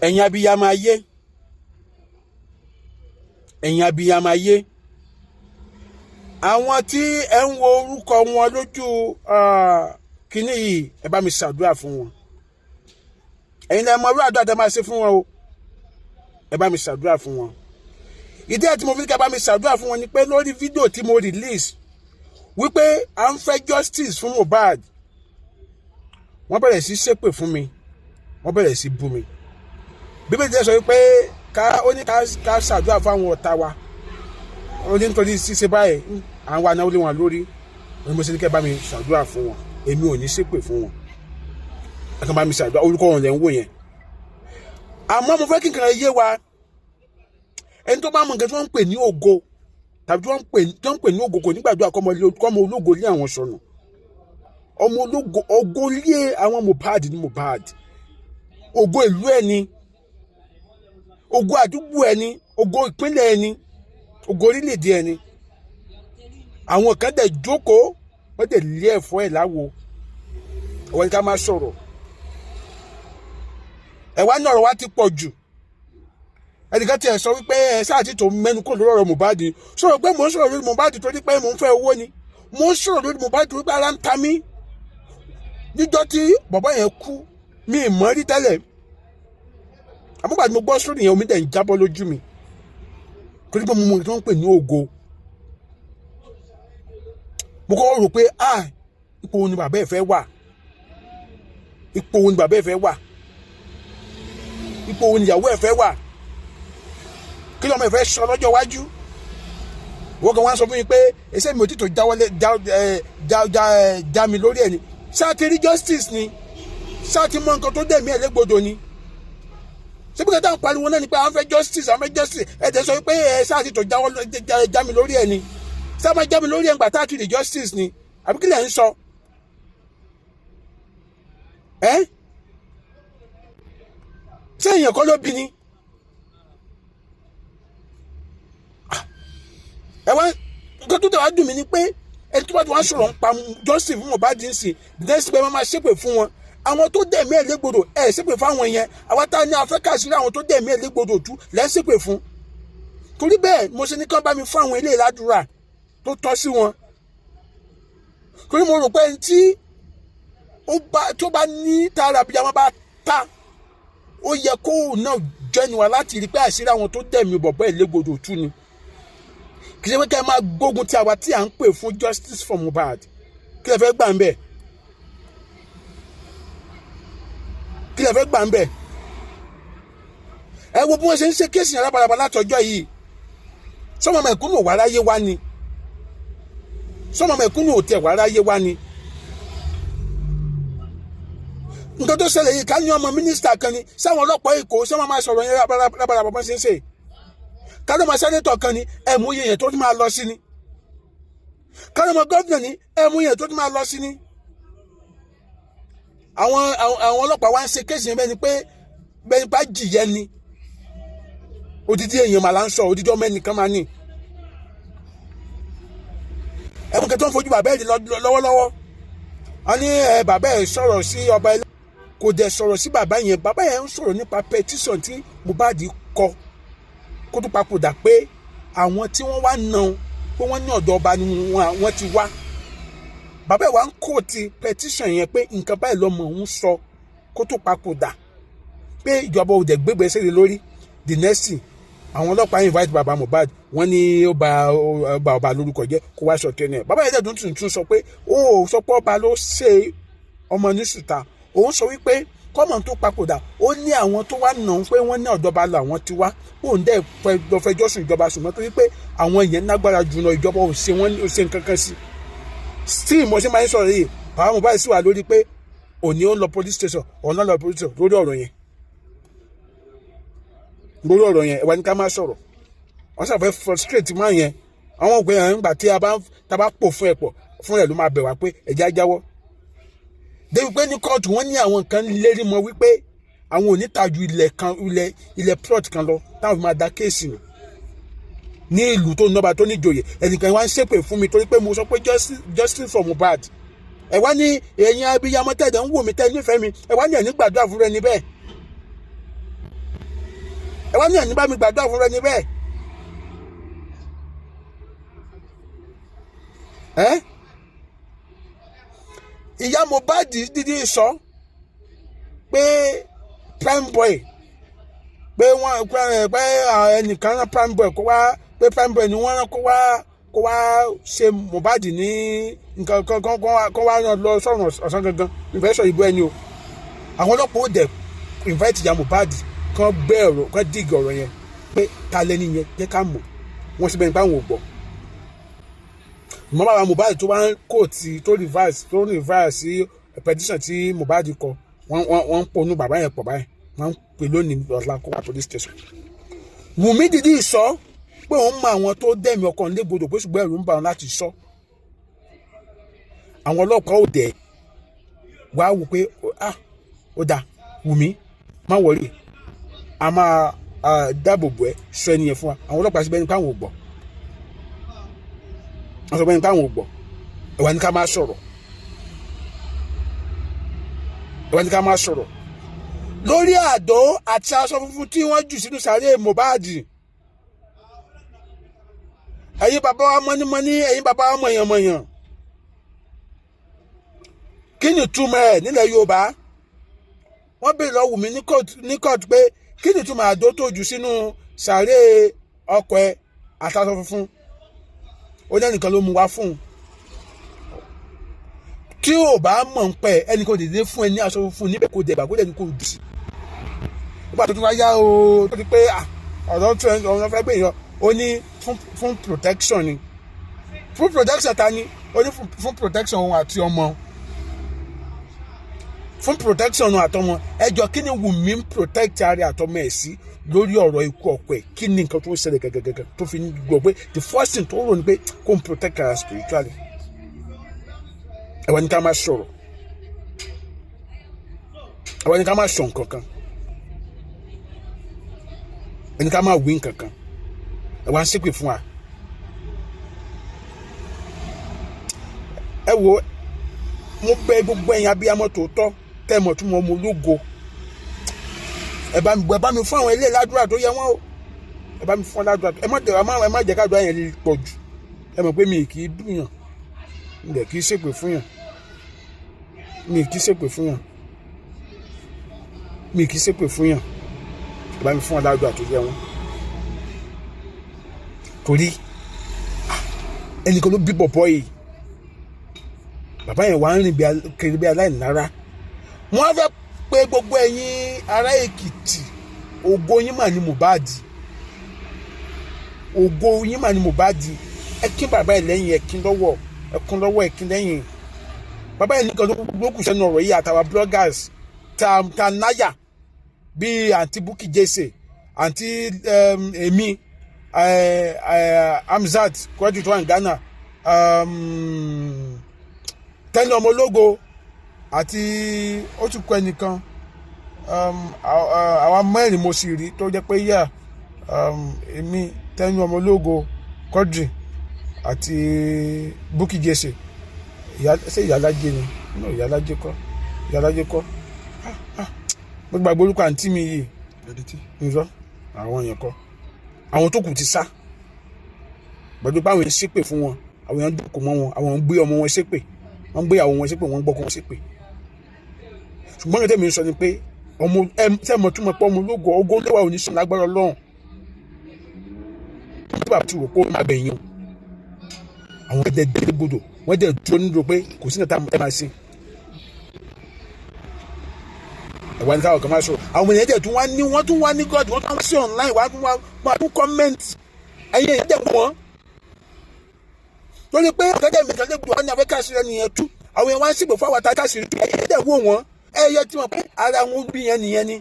ẹ̀yin abiyamọ ayé, ẹ̀yin abiyamọ ayé, àwọn tí ẹ ń wo orúkọ wọn lójú kíní yìí, ẹ bá mi ṣàdúrà fún wọn. ẹ̀yin lẹ mọ irú àdúrà tẹ́ máa ṣe fún wọn o, ẹ bá mi ṣàdúrà fún wọn. ìdí ẹ̀ tí mo fi kẹ́ bá mi ṣàdúrà fún wọn ni pé lórí fídíò tí mo release wípé à ń fẹ́ justice fún Mohbad, wọ́n bẹ̀rẹ̀ sí ṣépè fún mi, wọ́n bẹ̀rẹ̀ sí bú mi. Bíbélì tẹ́ sọ wípé ó ní ká ṣàdúrà fún àwọn ọ̀tá wa, ó ní nítorí ṣíṣe báyìí àwọn àna olè wọn lórí, mo ṣe ní kẹ́ bá mi ṣàdúrà fún wọn, èmi ò ní ṣépè fún wọn, ẹ kàn bá mi ṣàdúrà, orúkọ wọn lẹ́ ń wò yẹn. àmọ́ mo fẹ́ kí nǹkan yé wa, ẹni tó bá mọ nǹkan tí wọ́n ń pè ní ògo tàbí tí wọ́n ń pè ní ògo kò ní gbàdúrà kọ́mọ ológo lé àwọn sọnù. ọmọ ológo, ògo lé àwọn Mohbad ní Mohbad, ògo ìlú ẹni, ògo àdúgbò ẹni, ògo ìpínlẹ̀ ẹni, ògo orílẹ̀-èdè ẹni. àwọn kan dẹ̀ jókòó wọ́n dẹ̀ lé ẹ̀fọ́ ẹ̀ láwo, ọwọ́ ní ká máa sọ̀rọ̀. ẹ̀wá ní ọ̀rọ̀ wa ti pọ̀ jù. ẹnìkan tiẹ̀ sọ wípé ẹ sáà tí tó mẹ́nu kò lórí ọ̀rọ̀ Mohbad, sọ̀rọ̀ pé mò ń sọ̀rọ̀ lórí Mohbad torí pé mò ń fẹ́ owó ni, mò ń sọ̀rọ̀ lórí Mohbad torí pé ara ń ta mí. níjọ́ tí bàbá yẹn kú mi ì mọ̀ rí tẹ́lẹ̀, àmúgbà tí mo gbọ́ sórí yẹn omi dẹ̀ ń jábọ́ lójú mi torí pé mo mọ̀ tí wọ́n ń pè ní ògo. mo kọ́ rò pé ipò wo ni bàbá ẹ̀ fẹ́ wà, ipò wo ni bàbá ẹ̀ fẹ́ wà, ipò wo ni ìyàwó ẹ̀ fẹ́ wà, kí lọ́mọ ẹ̀ fẹ́ sọ lọ́jọ́ iwájú. wọ́n kan wá sọ fún mi pé ẹsẹ̀ mi ò tí tó já mi lórí ẹ̀ ni. ṣáà ti rí justice ni, ṣáà ti mọ nǹkan tó dẹ̀mí ẹ̀ légbodò ni. ṣé bí kẹta ń pariwo náà ni pé àwọn fẹ́ justice, àwọn fẹ́ justice, ẹ̀ tẹ́ sọ pé ṣáà ti tó já mi lórí ẹ̀ ni. ṣáà máa já mi lórí ẹ̀ ńgbà tá a ti rí justice ni, àbí kí lẹ̀ ń sọ? ṣé èèyàn kọ́ ló bí ni? ẹ̀wọ̀n nǹkan tó tẹ̀ wá dùn mí ni pé ẹni tó bá ti wá sọ̀rọ̀ ń pa justice fún Mohbad ń sìn dẹ́sí pé wọ́n máa ṣépè fún wọn. àwọn tó dẹ̀mí ẹ̀ légbodò ẹ̀ ṣépè fáwọn yẹn, àwa tá a ní afẹ́kà sí àwọn tó dẹ̀mí ẹ̀ légbodò tú lẹ́ ṣépè fún. torí bẹ́ẹ̀ mo ṣe ní kán bá mi fún àwọn ilé ìlàdúrà tó tọ́ sí wọn. torí mo rò pé ẹni tí tó bá ní tààrà bí àwọn bá ta, ó yẹ kó náà jẹ́nu wa láti rí pé àṣírí àwọn tó dẹ̀mí bọ̀bọ̀ ẹ̀ légbodò tú ni. kì í ṣe pé kẹ́ ẹ máa gbógun ti àwa tí à ń pè fún justice for Mohbad. kí lẹ fẹ́ gbà ń bẹ̀? kí lẹ fẹ́ gbà ń bẹ̀? ẹ wo bí wọ́n ṣe ń ṣe kéèsì yẹn lábàlábà látọjọ́ yìí. sọ́mọ mẹ̀kúnnù wà ráyé wá ni, sọ́mọ mẹ̀kúnnù ò tiẹ̀ wà ráyé wá ni. nǹkan tó ṣẹlẹ̀ yìí ká ní ọmọ mínísítà kan ni, sáwọn ọlọ́pàá Èkó ṣé wọ́n máa sọ̀rọ̀ yẹn lábàlábà bọ́n ṣe ń ṣe. kálọ́ máa sẹ́nétọ̀ kan ni ẹ̀mú yẹn tó ti máa lọ sí ni, kálọ́ máa gọ́ọ̀nà ni ẹ̀mú yẹn tó ti máa lọ sí ni. àwọn ọlọ́pàá wá ń ṣe kéèsì yẹn bẹ́ẹ̀ ni bá jìyẹn ni. odidi èèyàn màá là ń sọ, odidi ọmọ ẹnìkan máa ní. ẹ̀mú kẹtọ́ ń fojú bàbá ẹ̀ lọ́wọ́lọ́wọ́. wọ́n ní bàbá ẹ̀ sọ̀rọ̀ sí ọba ẹ̀, kò dẹ̀ sọ̀rọ̀ sí bàbá yẹn ń sọ̀rọ̀ nípa petition tí Mohbad kọ kó tó papòdà pé àwọn tí wọ́n wá náà pé wọ́n ní ọ̀dọ̀ ọba ni wọ́n ti wá. bàbá ẹ̀ wá ń kó ti petition yẹn pé nǹkan báyìí lọ́mọ òun sọ kó tó papòdà pé ìjọba ò dẹ̀ gbégbé sílẹ̀ lórí. the next thing àwọn ọlọ́pàá invite bàbá Mohbad, wọ́n ní ó ba ọba lórúkọ jẹ́ kó wá sọ tẹ́lẹ̀. bàbá yẹn dẹ̀ tuntun sọ pé ó sọ pé ọba ló ṣe ọmọ ní sùtà. òun sọ wípé kọ́mọ̀ tó papòdà ó ní àwọn tó wá nà ń pé wọ́n ní ọ̀dọ́ba làwọn ti wá, òun dẹ̀ lọ fẹjọ́ sùn ìjọba, ṣùgbọ́n torí pé àwọn èèyàn lágbára jù lọ ìjọba ò ṣe nǹkan kan sí. still mo ṣe máa ń sọ̀rọ̀ yìí bàbá Mohbad sì wà lórí pé òní ó ń lọ police station ọ̀nà lọ police station lórí ọ̀rọ̀ yẹn. ẹ̀wà ní ká máa sọ̀rọ̀ wọ́n ṣàfẹ́ frustrate máa yẹn. àwọn ògbẹ́ yẹn nígbà tí a bá pò fún ẹ̀ pọ̀ fún ẹ̀ ló máa bẹ̀ wá pé ẹ̀jẹ̀ á jáwọ́. débi pé ní kóòtù wọ́n ní àwọn kan lérí mọ́ wípé àwọn ò ní ta ju ilẹ̀ plot kan lọ táwọn fi máa da kéèsì nù ní ìlú tó nọba tó níjòyè. ẹnìkan wá ń ṣépè fún mi torí pé mo sọ pé justice for Mohbad. ẹ wá ní ẹ̀yin abiyamọ tẹ̀dẹ̀ ń wò mí tẹ́ nífẹ̀ẹ́ mi, ẹ wá ní ẹ̀ní gbàdúrà fún rẹ níbẹ̀. ẹ wá ní ẹni bá mi gbàdúrà fún rẹ ní bẹ́ẹ̀ ìyá Mohbad dídí sọ pé prime boy pé wọ́n pé ẹnìkan rán prime boy kó wá pé prime boy ni wọ́n rán kó wá ṣe Mohbad ní nǹkan kó wá rán lọ sọ́run ọ̀sán gangan ìfẹ́ sọ ìbú ẹni o àwọn ọlọ́pàá ó dẹ̀ invite ìyá Mohbad kan gbé ọ̀rọ̀ kan dig ọ̀rọ̀ yẹn pé ta lẹ́ni yẹn jẹ́ ká mọ̀ wọ́n sì bẹ́ẹ̀ nípa àwọn ò gbọ́ bàbá Mohbad tó wá ń kóòtù tó reverse sí petition tí Mohbad kọ wọ́n ń ponú bàbá yẹn pọ̀ báyìí wọ́n ń pè lónìí lọ́la kó wá police station. Wùmí dìdí sọ pé òun mọ àwọn tó dẹ̀mí ọkàn légbodò pé ṣùgbọ́n ẹ̀rù ń bà wọn láti sọ. Àwọn ọlọ́pàá ò dẹ̀ wá wò pé ó dà Wùmí má wọlé a máa dáàbò bò ẹ́ sọ ẹni yẹn fún wa àwọn ọlọ́pàá síbẹ̀ nípa àwọn ò gbọ́. Wọ́n sọ pé nípa àwọn ò gbọ́ ẹ̀wà ní ká máa sọ̀rọ̀ lórí àdó àti aṣọ funfun tí wọ́n jù sínú sàárè Mohbad. Ẹ̀yin bàbá wa mọ́nímọ́ní ẹ̀yin bàbá wa mọ̀yànmọ̀yàn kí ni túmọ̀ ẹ̀ nílẹ̀ Yorùbá wọ́n béèrè lọ Wùmí ní court pé kí ni túmọ̀ àdó tó jù sínú sàárè ọkọ ẹ̀ àti aṣọ funfun ó ní ẹnìkan ló mú wá fún un tí ò bá mọ̀ ń pẹ́ ẹnì kan dìde fún ẹ ní aṣọ funfun níbẹ̀ kó dẹ̀gbà kó dẹ̀ ní kó dì sí. Nígbà tó tún wá yá o tó ti pé ọ̀rọ̀ tó ọ̀rọ̀ fẹ́ gbé yàn ó ní fún protection ni fún protection ta ni ó ní fún protection òun àti ọmọ fún protection òun àtọmọ ẹjọ́ kí ni Wùmí ń protect ara àtọmọ ẹ̀ sí lórí ọ̀rọ̀ ikú ọkọ ẹ̀ kí ni nǹkan tó ń ṣẹlẹ̀ gẹ́gẹ́gẹ́ tó fi gbọ́ pé the first thing tó rò ní pé kó ń protect ara spiritually. Ẹ̀wọ̀n ní ká máa sọ̀rọ̀ ẹ̀wọ̀n ní ká máa sọ nǹkan kan ẹni ká máa wí nǹkan kan ẹ̀wọ̀n á ṣépè fún wa. Ẹ wo mo bẹ̀ gbogbo ẹ̀yin abiyamọ tòótọ́ tẹ́ mọ̀ tún mọ̀ mo lógo ẹ bá mi fún àwọn ilé ládùúrà tó yẹ wọ́n o ẹ bá mi fún ládùúrà ẹ má jẹ́ kádùúrà yẹn pọ̀ jù ẹ mọ̀ pé mi kì í dùnyàn ǹdẹ̀ kì í ṣépè fún yàn mi kì í ṣépè fún yàn ẹ bá mi fún ládùúrà tó yẹ wọ́n torí ẹnìkan ló bí bọ̀bọ̀ yìí bàbá yẹn wà ń rìn kiri bí aláìlára wọ́n fẹ́ pé gbogbo ẹ̀yin ará Èkìtì ògo yín mà ní Mohbad ẹ kí bàbá ẹ lẹ́yìn ẹ kí lẹ́yìn bàbá ẹ nìkan ló kù sẹ́nu ọ̀rọ̀ yìí àtàwọn bloggers ta náyà bíi àǹtí Bukky Jesse àǹtí èmi Hamzat kọ́jú tó wà ní Ghana Tẹ́ni ọmọ ológo àti ó tún kọ ẹnìkan àwọn mẹ́rin mo sì rí tó jẹ́ pé yà èmi Tẹ́ni ọmọ ológo Quadri àti Bukky Jesse ṣé ìyálájé ni no ìyálájé kọ́ mo gbàgbé orúkọ àǹtí mi yìí nzọ àwọn èèyàn kọ́ àwọn tó kù ti sá gbàgbé báwọn èèyàn ṣépè fún wọn àwọn èèyàn dúkù mọ́ wọn àwọn gbé ọmọ wọn ṣépè wọ́n gbé àwọn wọn ṣépè wọ́n gbọ́kọ̀ wọn ṣépè ṣùgbọ́n ní tẹ́mi sọ ni pé ọmọ tẹ́mọ̀ túmọ̀ pé ọmọ ológo ogún lẹ́wà oníṣẹ́ lágbára Ọlọ́run tí bàbá ti wò kó má bẹ̀yìn àwọn ẹ̀dẹ̀ dẹ́gbodò wọ́n dẹ̀ dúró nílò pé kò sí nǹkan tá máa ṣe ẹ̀wà ní káwọn kan máa sọ̀rọ̀ àwọn ènìyàn dẹ̀ tún wá ní God wọ́n tún wá sí online wá tún comment ẹ̀yìn èyí dẹ̀ wọ́n lórí pé ọ̀gẹ́dẹ̀ mi kan légbodò wọn ní afẹ́ káṣírí ẹnìyẹn tú àwọn èèyàn wá ń ṣègbè fún àwọn àtàkàṣírí ẹ̀yìn dẹ̀ wò wọ́n ẹ̀yẹ tí wọ́n pé ara wọn bí yẹn nìyẹn ni.